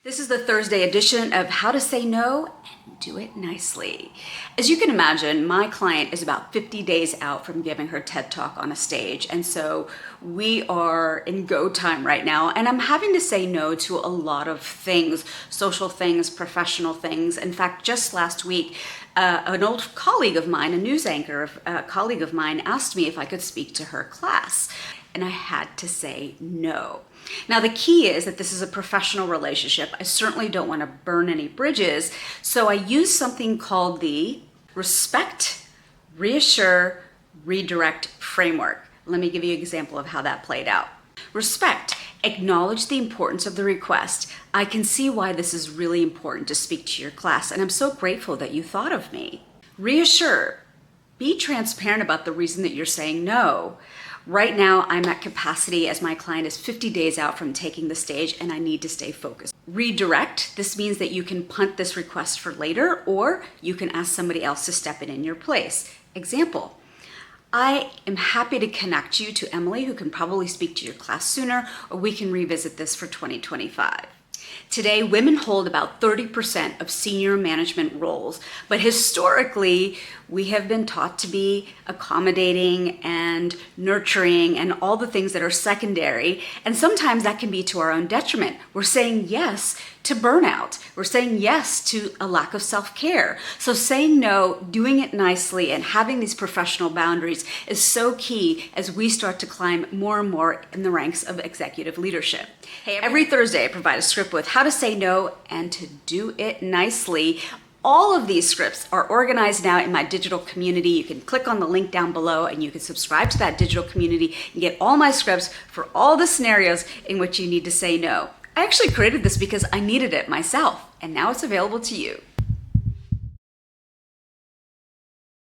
This is the Thursday edition of How to Say No and Do It Nicely. As you can imagine, my client is about 50 days out from giving her TED Talk on a stage, and so we are in go time right now, and I'm having to say no to a lot of things, social things, professional things. In fact, just last week, an old colleague of mine, a news anchor, a colleague of mine, asked me if I could speak to her class, and I had to say no. Now, the key is that this is a professional relationship. I certainly don't want to burn any bridges, so I use something called the Respect, Reassure, Redirect framework. Let me give you an example of how that played out. Respect, acknowledge the importance of the request. I can see why this is really important to speak to your class, and I'm so grateful that you thought of me. Reassure, be transparent about the reason that you're saying no. Right now, I'm at capacity as my client is 50 days out from taking the stage and I need to stay focused. Redirect, this means that you can punt this request for later or you can ask somebody else to step in your place. Example, I am happy to connect you to Emily, who can probably speak to your class sooner, or we can revisit this for 2025. Today, women hold about 30% of senior management roles, but historically, we have been taught to be accommodating and nurturing and all the things that are secondary, and sometimes that can be to our own detriment. We're saying yes to burnout. We're saying yes to a lack of self-care. So saying no, doing it nicely, and having these professional boundaries is so key as we start to climb more and more in the ranks of executive leadership. Hey, every Thursday I provide a script with how to say no and to do it nicely. All of these scripts are organized now in my digital community. You can click on the link down below and you can subscribe to that digital community and get all my scripts for all the scenarios in which you need to say no. I actually created this because I needed it myself, and now it's available to you.